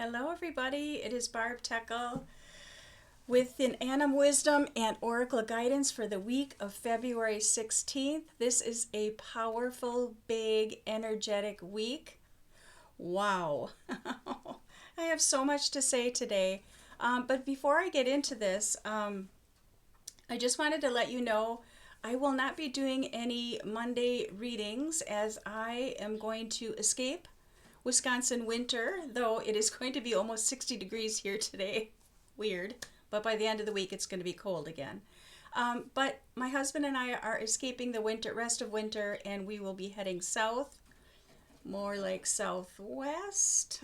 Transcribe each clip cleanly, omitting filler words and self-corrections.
Hello, everybody. It is Barb Teckle with an Annam Wisdom and Oracle Guidance for the week of February 16th. This is a powerful, big, energetic week. Wow. I have so much to say today. But before I get into this, I just wanted to let you know I will not be doing any Monday readings as I am going to escape Wisconsin winter, though it is going to be almost 60 degrees here today. Weird. But by the end of the week, it's going to be cold again. But my husband and I are escaping the rest of winter, and we will be heading south, more like southwest,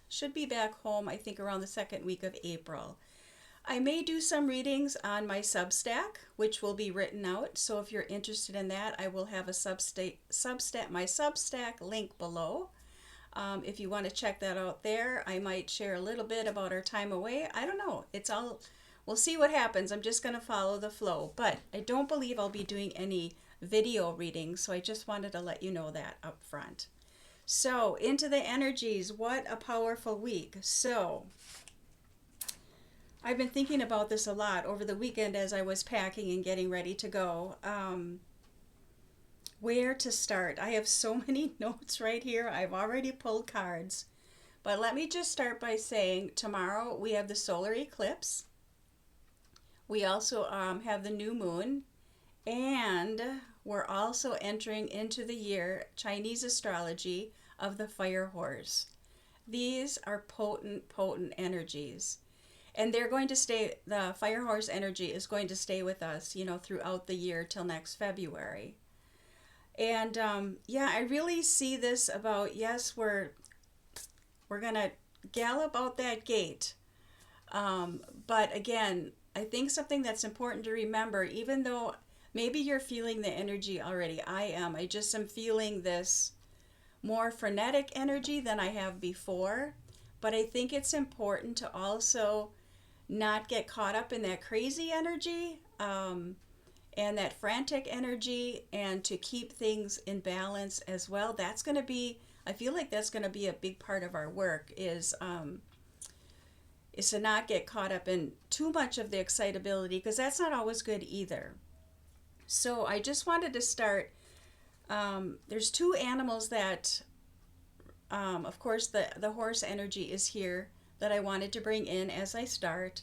should be back home, I think, around the second week of April. I may do some readings on my Substack, which will be written out. So if you're interested in that, I will have my Substack link below. If you want to check that out there, I might share a little bit about our time away. I don't know. We'll see what happens. I'm just going to follow the flow. But I don't believe I'll be doing any video readings. So I just wanted to let you know that up front. So into the energies. What a powerful week. So I've been thinking about this a lot over the weekend as I was packing and getting ready to go. Where to start? I have so many notes right here. I've already pulled cards. But let me just start by saying tomorrow we have the solar eclipse. We also have the new moon. And we're also entering into the year Chinese astrology of the fire horse. These are potent, potent energies. And they're going to stay, the fire horse energy is going to stay with us, throughout the year till next February. And I really see this about, yes, we're going to gallop out that gate. But again, I think something that's important to remember, even though maybe you're feeling the energy already, I just am feeling this more frenetic energy than I have before. But I think it's important to also not get caught up in that crazy energy and that frantic energy, and to keep things in balance as well. I feel like that's going to be a big part of our work is to not get caught up in too much of the excitability, because that's not always good either. So I just wanted to start. There's two animals that, of course, the horse energy is here that I wanted to bring in as I start.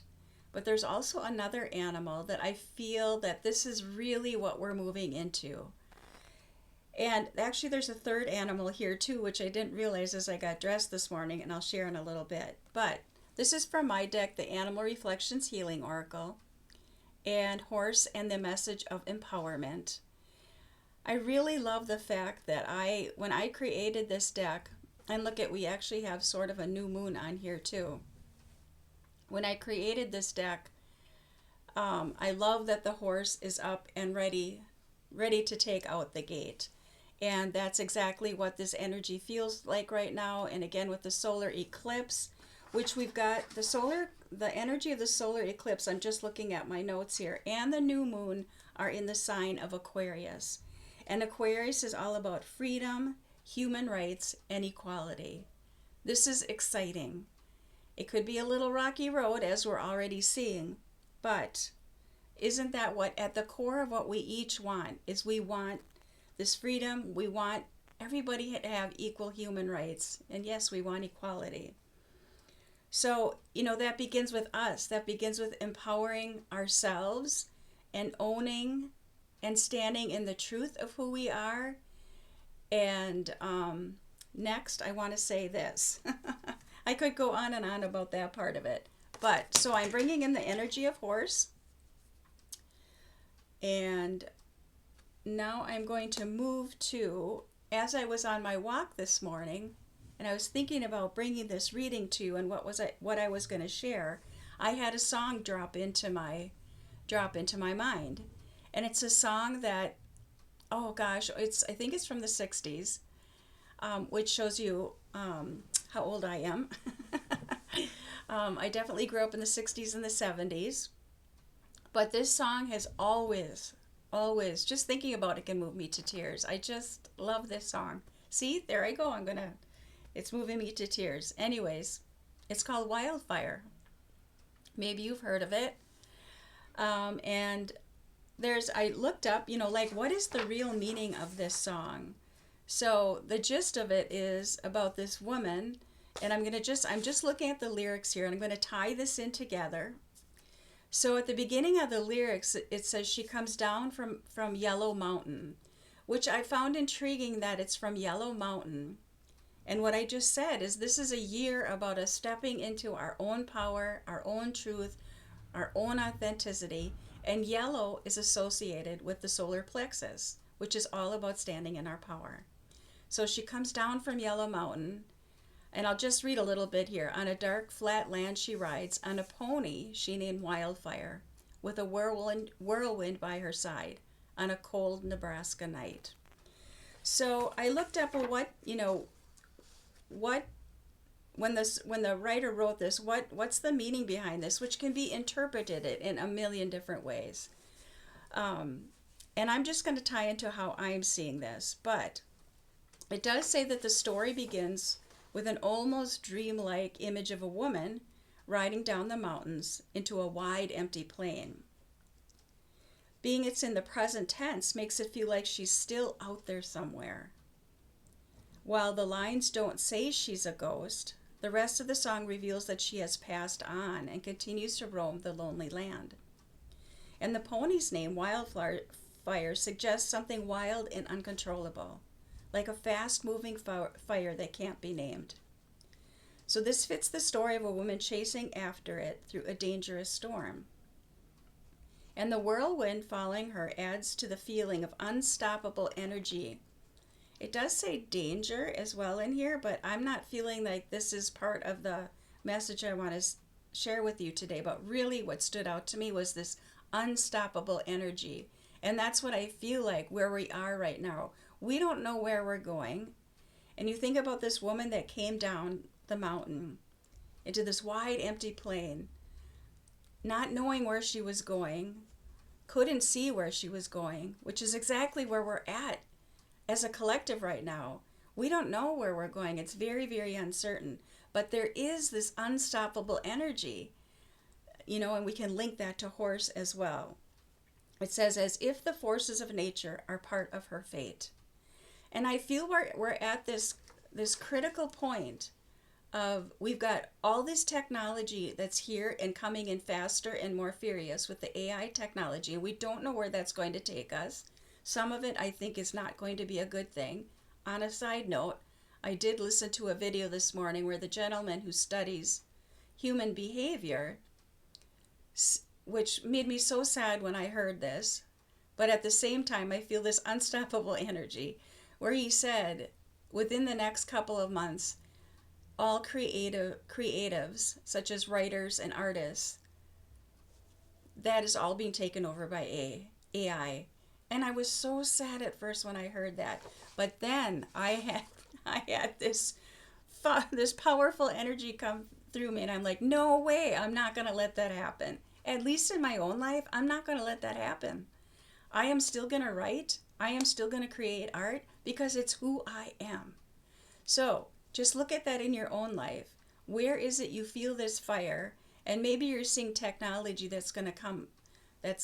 But there's also another animal that I feel that this is really what we're moving into. And actually there's a third animal here too, which I didn't realize as I got dressed this morning, and I'll share in a little bit. But this is from my deck, the Animal Reflections Healing Oracle, and Horse and the Message of Empowerment. I really love the fact that when I created this deck, and we actually have sort of a new moon on here too. When I created this deck, I love that the horse is up and ready to take out the gate. And that's exactly what this energy feels like right now. And again, with the solar eclipse, which we've got the energy of the solar eclipse, I'm just looking at my notes here, and the new moon are in the sign of Aquarius. And Aquarius is all about freedom, human rights, and equality. This is exciting. It could be a little rocky road, as we're already seeing, but isn't that what at the core of what we each want is? We want this freedom. We want everybody to have equal human rights, and yes, we want equality. So that begins with us. That begins with empowering ourselves and owning and standing in the truth of who we are. And next, I want to say this. I could go on and on about that part of it. But so I'm bringing in the energy of horse. And now I'm going to move to, as I was on my walk this morning, and I was thinking about bringing this reading to you and what I was going to share, I had a song drop into my mind. And it's a song that, oh gosh, I think it's from the 60s, which shows you how old I am. I definitely grew up in the 60s and the 70s. But this song has always, just thinking about it can move me to tears. I just love this song. See, there I go. I'm going to It's moving me to tears. Anyways, it's called Wildfire. Maybe you've heard of it. And I looked up, like, what is the real meaning of this song? So the gist of it is about this woman, and I'm just looking at the lyrics here, and I'm going to tie this in together. So at the beginning of the lyrics, it says she comes down from Yellow Mountain, which I found intriguing that it's from Yellow Mountain. And what I just said is this is a year about us stepping into our own power, our own truth, our own authenticity. And yellow is associated with the solar plexus, which is all about standing in our power. So she comes down from Yellow Mountain, and I'll just read a little bit here. On a dark, flat land she rides, on a pony she named Wildfire, with a whirlwind by her side, on a cold Nebraska night. So I looked up when the writer wrote this, what's the meaning behind this, which can be interpreted in a million different ways. And I'm just going to tie into how I'm seeing this, but it does say that the story begins with an almost dreamlike image of a woman riding down the mountains into a wide, empty plain. Being it's in the present tense makes it feel like she's still out there somewhere. While the lines don't say she's a ghost, the rest of the song reveals that she has passed on and continues to roam the lonely land. And the pony's name, Wildfire, suggests something wild and uncontrollable, like a fast-moving fire that can't be named. So this fits the story of a woman chasing after it through a dangerous storm. And the whirlwind following her adds to the feeling of unstoppable energy. It does say danger as well in here, but I'm not feeling like this is part of the message I want to share with you today. But really what stood out to me was this unstoppable energy. And that's what I feel like where we are right now. We don't know where we're going. And you think about this woman that came down the mountain into this wide, empty plain, not knowing where she was going, couldn't see where she was going, which is exactly where we're at as a collective right now. We don't know where we're going. It's very, very uncertain. But there is this unstoppable energy, and we can link that to horse as well. It says, as if the forces of nature are part of her fate. And I feel we're at this critical point of we've got all this technology that's here and coming in faster and more furious with the AI technology. And we don't know where that's going to take us. Some of it I think is not going to be a good thing. On a side note, I did listen to a video this morning where the gentleman who studies human behavior, which made me so sad when I heard this, but at the same time I feel this unstoppable energy, where he said within the next couple of months, all creatives, such as writers and artists, that is all being taken over by AI. And I was so sad at first when I heard that. But then I had this powerful energy come through me, and I'm like, no way, I'm not going to let that happen. At least in my own life, I'm not going to let that happen. I am still going to write. I am still going to create art because it's who I am. So just look at that in your own life. Where is it you feel this fire? And maybe you're seeing technology that's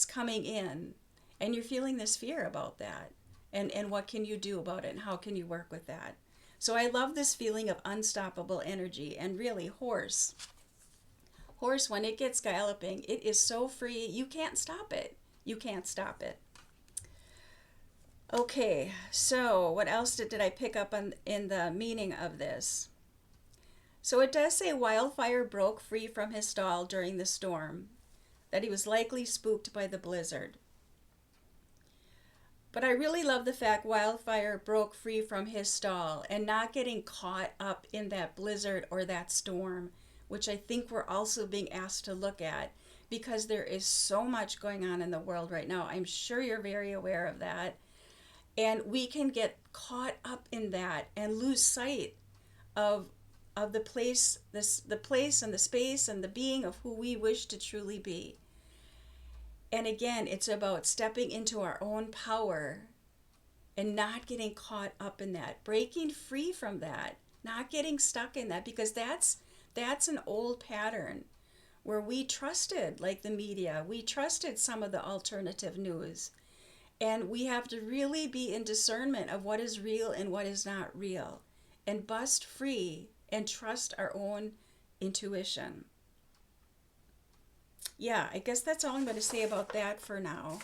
coming in, and you're feeling this fear about that. And what can you do about it? And how can you work with that? So I love this feeling of unstoppable energy. And really, horse, when it gets galloping, it is so free. You can't stop it. You can't stop it. Okay, so what else did I pick up on in the meaning of this? So it does say Wildfire broke free from his stall during the storm, that he was likely spooked by the blizzard. But I really love the fact Wildfire broke free from his stall and not getting caught up in that blizzard or that storm, which I think we're also being asked to look at, because there is so much going on in the world right now. I'm sure you're very aware of that. And we can get caught up in that and lose sight of the place, the place and the space and the being of who we wish to truly be. And again, it's about stepping into our own power and not getting caught up in that, breaking free from that. not getting stuck in that, because that's an old pattern where we trusted, like the media, we trusted some of the alternative news. And we have to really be in discernment of what is real and what is not real, and bust free and trust our own intuition. Yeah, I guess that's all I'm going to say about that for now.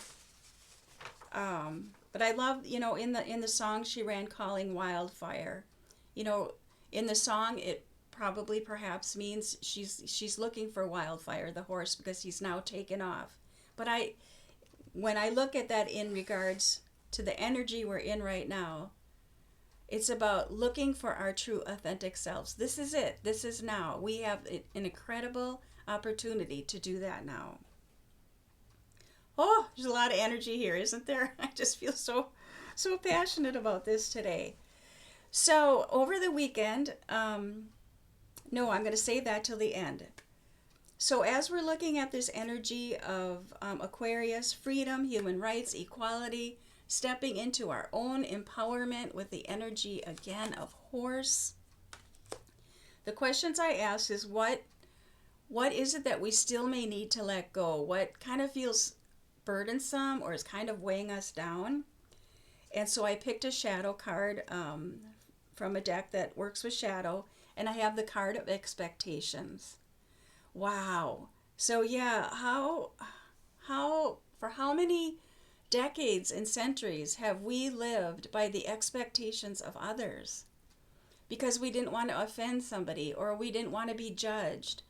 But I love, in the song she ran calling wildfire. You know, in the song it probably perhaps means she's looking for Wildfire, the horse, because he's now taken off. But when I look at that in regards to the energy we're in right now, it's about looking for our true authentic selves. This is it. This is now. We have an incredible opportunity to do that now. Oh, there's a lot of energy here, isn't there? I just feel so passionate about this today. So over the weekend, no, I'm going to save that till the end. So as we're looking at this energy of Aquarius, freedom, human rights, equality, stepping into our own empowerment with the energy again of horse, the questions I ask is what is it that we still may need to let go? What kind of feels burdensome or is kind of weighing us down? And so I picked a shadow card from a deck that works with shadow, and I have the card of expectations. Wow. So yeah, for how many decades and centuries have we lived by the expectations of others? Because we didn't want to offend somebody, or we didn't want to be judged,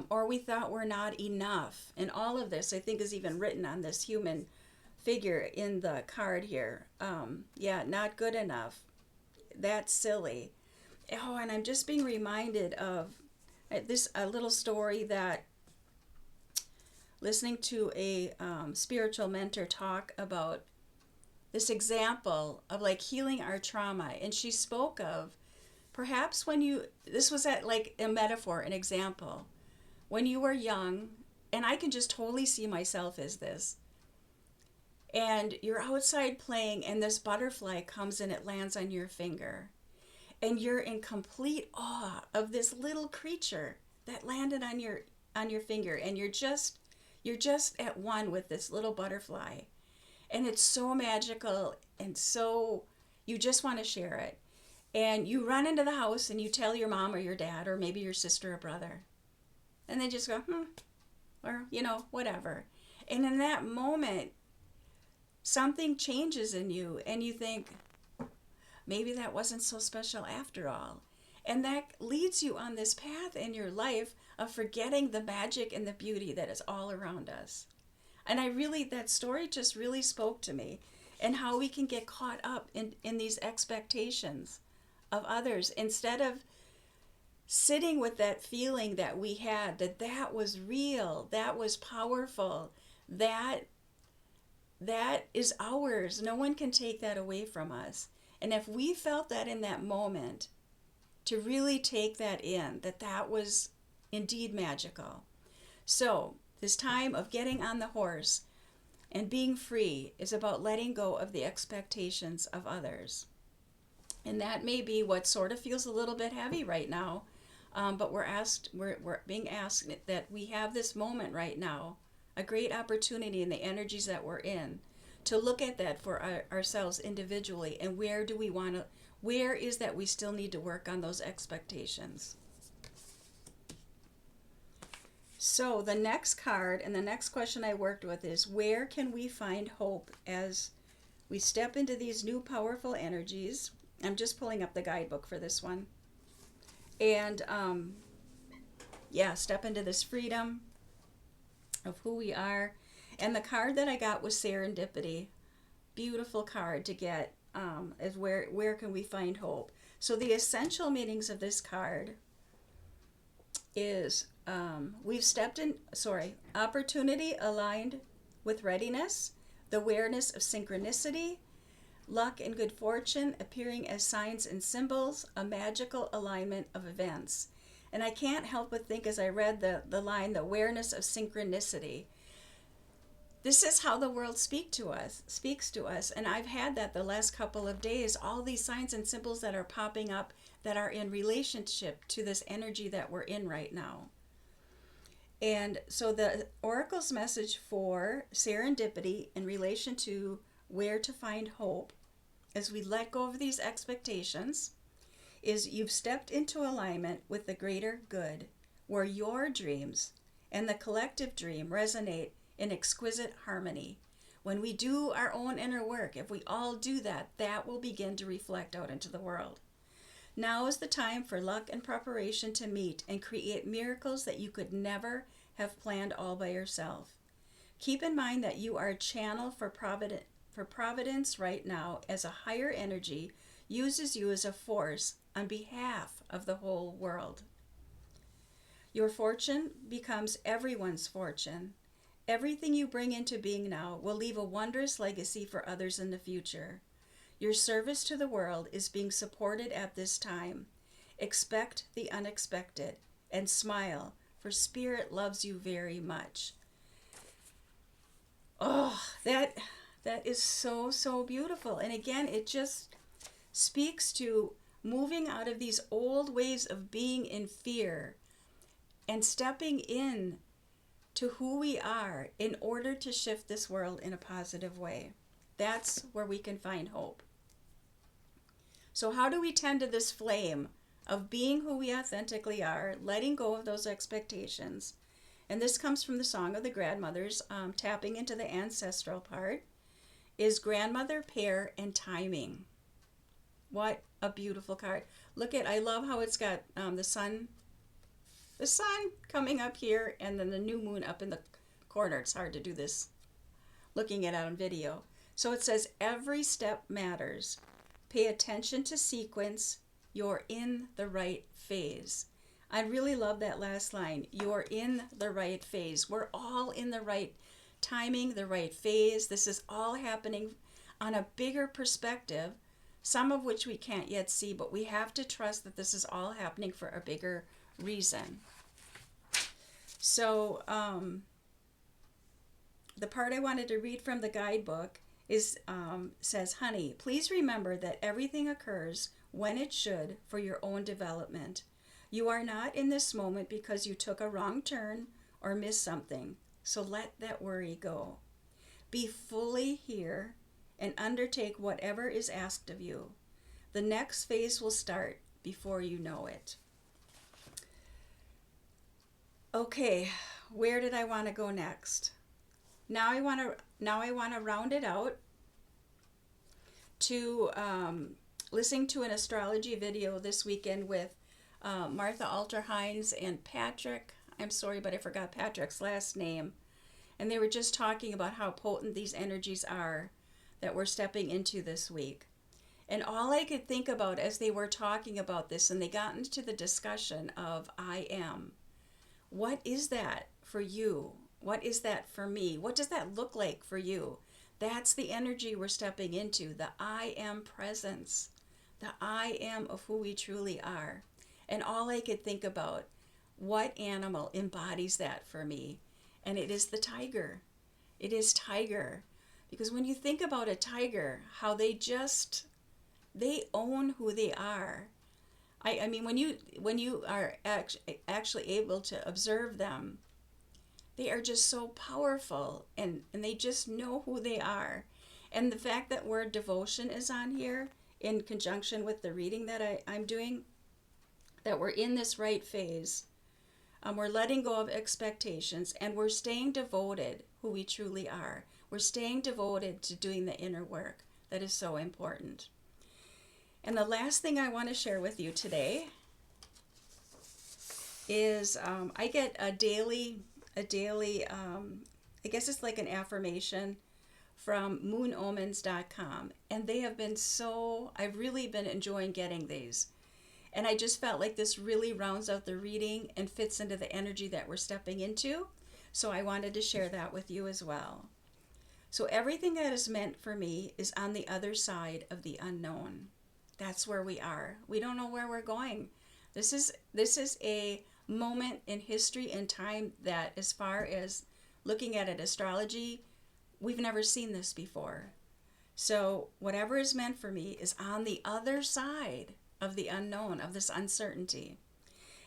or we thought we're not enough. And all of this, I think, is even written on this human figure in the card here. Yeah, not good enough. That's silly. Oh, and I'm just being reminded of a little story that listening to a spiritual mentor talk about this example of like healing our trauma. And she spoke of perhaps this was like a metaphor, an example, when you were young, and I can just totally see myself as this, and you're outside playing and this butterfly comes and it lands on your finger. And you're in complete awe of this little creature that landed on your finger, and you're just at one with this little butterfly. And it's so magical, and so you just want to share it. And you run into the house and you tell your mom or your dad or maybe your sister or brother. And they just go, or whatever. And in that moment, something changes in you and you think, maybe that wasn't so special after all. And that leads you on this path in your life of forgetting the magic and the beauty that is all around us. And that story just really spoke to me, and how we can get caught up in these expectations of others instead of sitting with that feeling that we had, that was real, that was powerful, that is ours. No one can take that away from us. And if we felt that in that moment, to really take that in, that was indeed magical. So this time of getting on the horse and being free is about letting go of the expectations of others. And that may be what sort of feels a little bit heavy right now, but we're being asked that we have this moment right now, a great opportunity in the energies that we're in, to look at that for ourselves individually, and where is that we still need to work on those expectations. So the next card and the next question I worked with is, where can we find hope as we step into these new powerful energies? I'm just pulling up the guidebook for this one. And step into this freedom of who we are. And the card that I got was Serendipity. Beautiful card to get, is where can we find hope? So the essential meanings of this card is opportunity aligned with readiness, the awareness of synchronicity, luck and good fortune appearing as signs and symbols, a magical alignment of events. And I can't help but think as I read the line, the awareness of synchronicity, This is how the world speaks to us. And I've had that the last couple of days, all these signs and symbols that are popping up that are in relationship to this energy that we're in right now. And so the Oracle's message for serendipity in relation to where to find hope as we let go of these expectations is you've stepped into alignment with the greater good, where your dreams and the collective dream resonate in exquisite harmony. When we do our own inner work, if we all do that, that will begin to reflect out into the world. Now is the time for luck and preparation to meet and create miracles that you could never have planned all by yourself. Keep in mind that you are a channel for providence right now, as a higher energy uses you as a force on behalf of the whole world. Your fortune becomes everyone's fortune. Everything you bring into being now will leave a wondrous legacy for others in the future. Your service to the world is being supported at this time. Expect the unexpected and smile, for Spirit loves you very much. Oh, that is so, so beautiful. And again, it just speaks to moving out of these old ways of being in fear and stepping in to who we are in order to shift this world in a positive way. That's where we can find hope. So how do we tend to this flame of being who we authentically are, letting go of those expectations? And this comes from the Song of the Grandmothers, tapping into the ancestral part, is grandmother, pair, and timing. What a beautiful card. Look at, I love how it's got the sun coming up here and then the new moon up in the corner. It's hard to do this looking at it on video. So it says, every step matters. Pay attention to sequence. You're in the right phase. I really love that last line. You're in the right phase. We're all in the right timing, the right phase. This is all happening on a bigger perspective, some of which we can't yet see, but we have to trust that this is all happening for a bigger reason. So the part I wanted to read from the guidebook is says, honey, please remember that everything occurs when it should for your own development. You are not in this moment because you took a wrong turn or missed something. So let that worry go. Be fully here and undertake whatever is asked of you. The next phase will start before you know it. Okay, where did I want to go next? Now I want to round it out to listening to an astrology video this weekend with Martha Alter-Hines and Patrick. I'm sorry, but I forgot Patrick's last name. And they were just talking about how potent these energies are that we're stepping into this week. And all I could think about as they were talking about this, and they got into the discussion of I am. What is that for you? What is that for me? What does that look like for you? That's the energy we're stepping into, the I am presence, the I am of who we truly are. And all I could think about, what animal embodies that for me? And it is the tiger. It is tiger. Because when you think about a tiger, how they own who they are. I mean, when you are actually able to observe them, they are just so powerful, and they just know who they are. And the fact that word devotion is on here in conjunction with the reading that I'm doing, that we're in this right phase. We're letting go of expectations, and we're staying devoted who we truly are. We're staying devoted to doing the inner work. That is so important. And the last thing I want to share with you today is I get a daily, I guess it's like an affirmation from moonomens.com. And they have been I've really been enjoying getting these. And I just felt like this really rounds out the reading and fits into the energy that we're stepping into. So I wanted to share that with you as well. So everything that is meant for me is on the other side of the unknown. That's where we are. We don't know where we're going. This is a moment in history and time that, as far as looking at it, astrology we've never seen this before. So whatever is meant for me is on the other side of the unknown, of this uncertainty.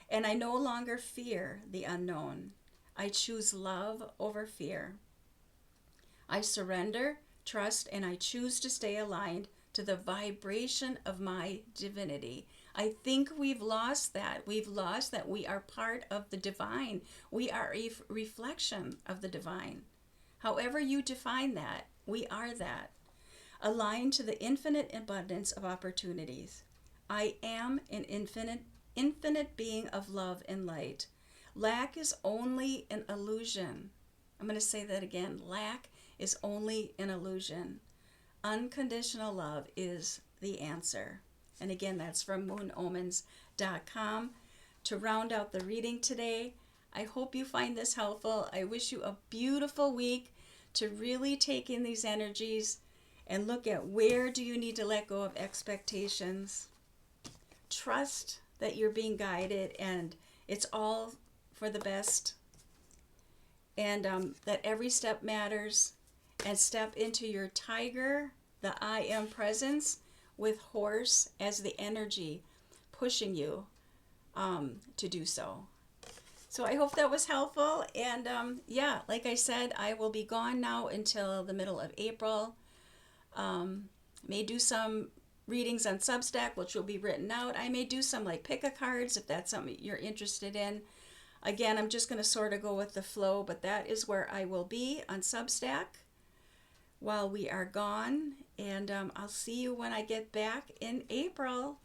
And I no longer fear the unknown. I choose love over fear. I surrender, trust, and I choose to stay aligned to the vibration of my divinity. I think we've lost that. We've lost that we are part of the divine. We are a reflection of the divine. However you define that, we are that. Aligned to the infinite abundance of opportunities. I am an infinite being of love and light. Lack is only an illusion. I'm going to say that again. Lack is only an illusion. Unconditional love is the answer. And again, that's from moonomens.com. To round out the reading today, I hope you find this helpful. I wish you a beautiful week to really take in these energies and look at where do you need to let go of expectations. Trust that you're being guided and it's all for the best. And that every step matters. And step into your tiger, the I am presence, with horse as the energy pushing you to do so. So I hope that was helpful. And yeah, like I said, I will be gone now until the middle of April. May do some readings on Substack, which will be written out. I may do some like pick-a-cards if that's something you're interested in. Again, I'm just going to sort of go with the flow, but that is where I will be on Substack while we are gone. And I'll see you when I get back in April.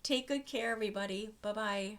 Take good care, everybody. Bye-bye.